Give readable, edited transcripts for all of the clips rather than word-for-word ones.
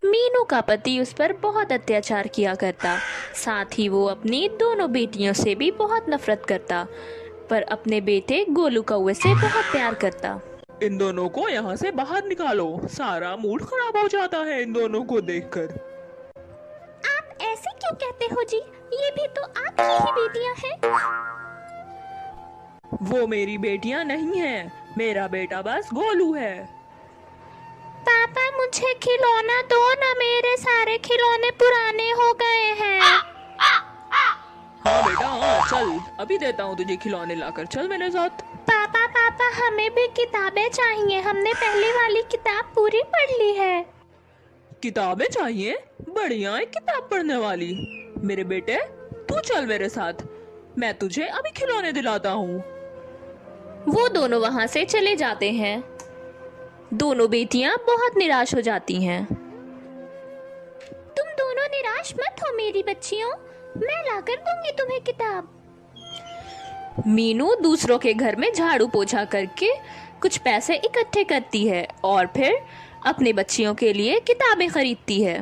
मीनू का पति उस पर बहुत अत्याचार किया करता। साथ ही वो अपनी दोनों बेटियों से भी बहुत नफरत करता, पर अपने बेटे गोलू कौवे से बहुत प्यार करता। इन दोनों को यहाँ से बाहर निकालो, सारा मूड खराब हो जाता है इन दोनों को देखकर। आप ऐसे क्यों कहते हो जी? ये भी तो आपकी ही बेटियां हैं। वो मेरी बेटियां नहीं हैं, मेरा बेटा बस गोलू है। पापा मुझे खिलौना दो ना, मेरे सारे खिलौने पुराने हो गए हैं। हाँ बेटा हाँ, चल अभी देता हूँ तुझे खिलौने लाकर, चल मेरे साथ। पापा पापा हमें भी किताबें चाहिए, हमने पहली वाली किताब पूरी पढ़ ली है। किताबें चाहिए? बढ़िया है किताब पढ़ने वाली। मेरे बेटे तू चल मेरे साथ, मैं तुझे अभी खिलौने दिलाता हूँ। वो दोनों वहां से चले जाते हैं। दोनों बेटियां बहुत निराश हो जाती हैं। तुम दोनों निराश मत हो मेरी बच्चियों, मैं लाकर दूंगी तुम्हें किताब। मीनू दूसरों के घर में झाड़ू पोछा करके कुछ पैसे इकट्ठे करती है और फिर अपने बच्चियों के लिए किताबें खरीदती है।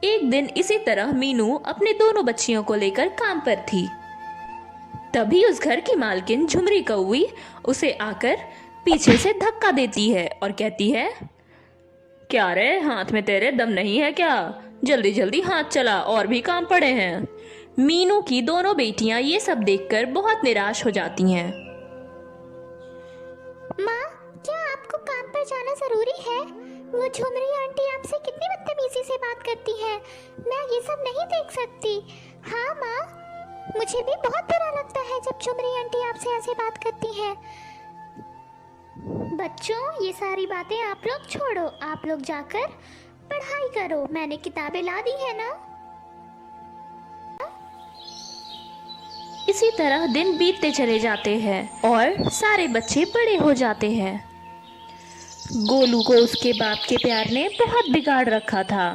एक दिन इसी तरह मीनू अपने दोनों बच्चियों को लेकर काम पर थी। तभी उस घर की मालकिन झुमरी कौवी उसे आकर पीछे से धक्का देती है और कहती है, क्या रे, हाथ में तेरे दम नहीं है क्या? जल्दी जल्दी हाथ चला, और भी काम पड़े हैं। मीनू की दोनों बेटियां ये सब देखकर बहुत निराश हो जाती हैं। माँ, क्या आपको काम पर जाना जरूरी है? वो झुमरी आंटी आपसे कितनी बदतमीजी से बात करती है, मैं ये सब नहीं देख सकती। हाँ माँ, मुझे भी बहुत बुरा लगता है जब झुमरी आंटी आपसे ऐसे बात करती है। बच्चों, ये सारी बातें आप लोग छोड़ो, आप लोग जाकर पढ़ाई करो, मैंने किताबें ला दी है ना। इसी तरह दिन बीतते चले जाते हैं और सारे बच्चे बड़े हो जाते हैं। गोलू को उसके बाप के प्यार ने बहुत बिगाड़ रखा था।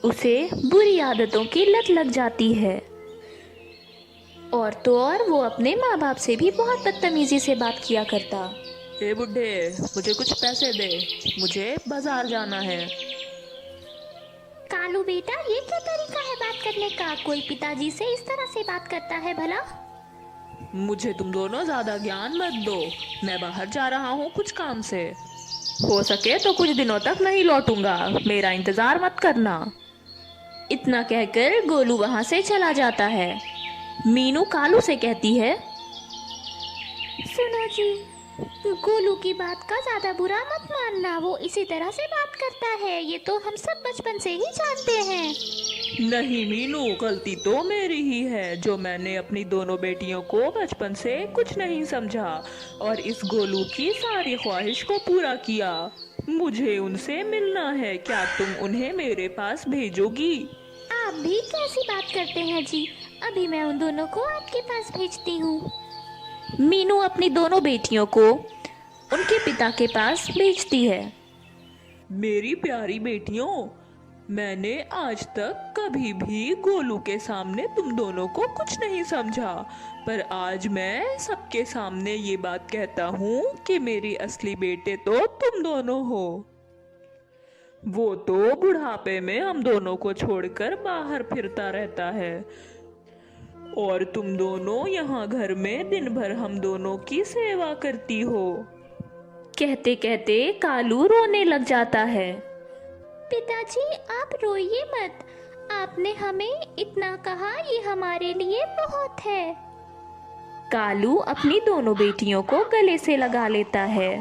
उसे बुरी आदतों की लत लग जाती है, और तो और वो अपने माँ बाप से भी बहुत बदतमीजी से बात किया करता। ए बुड्ढे, मुझे कुछ पैसे दे, मुझे बाजार जाना है। कालू बेटा, ये क्या तरीका है बात करने का? कोई पिताजी से इस तरह से बात करता है भला? मुझे तुम दोनों ज्यादा ज्ञान मत दो, मैं बाहर जा रहा हूँ कुछ काम से। हो सके तो कुछ दिनों तक नहीं लौटूंगा, मेरा इंतजार मत करना। इतना कहकर गोलू वहां से चला जाता है। मीनू कालू से कहती है, सुनो जी, गोलू की बात का ज्यादा बुरा मत मानना, वो इसी तरह से बात करता है, ये तो हम सब बचपन से ही जानते हैं। नहीं मीनू, गलती तो मेरी ही है जो मैंने अपनी दोनों बेटियों को बचपन से कुछ नहीं समझा और इस गोलू की सारी ख्वाहिश को पूरा किया। मुझे उनसे मिलना है, क्या तुम उन्हें मेरे पास भेजोगी? आप भी कैसी बात करते हैं जी, अभी मैं उन दोनों को आपके पास भेजती हूँ। मीनू अपनी दोनों बेटियों को उनके पिता के पास भेजती है। मेरी प्यारी बेटियों, मैंने आज तक कभी भी गोलू के सामने तुम दोनों को कुछ नहीं समझा, पर आज मैं सबके सामने ये बात कहता हूँ कि मेरी असली बेटे तो तुम दोनों हो। वो तो बुढ़ापे में हम दोनों को छोड़कर बाहर फिरता रहता है और तुम दोनों यहाँ घर में दिन भर हम दोनों की सेवा करती हो। कहते कहते कालू रोने लग जाता है। पिताजी आप रोइए मत, आपने हमें इतना कहा, ये हमारे लिए बहुत है। कालू अपनी दोनों बेटियों को गले से लगा लेता है।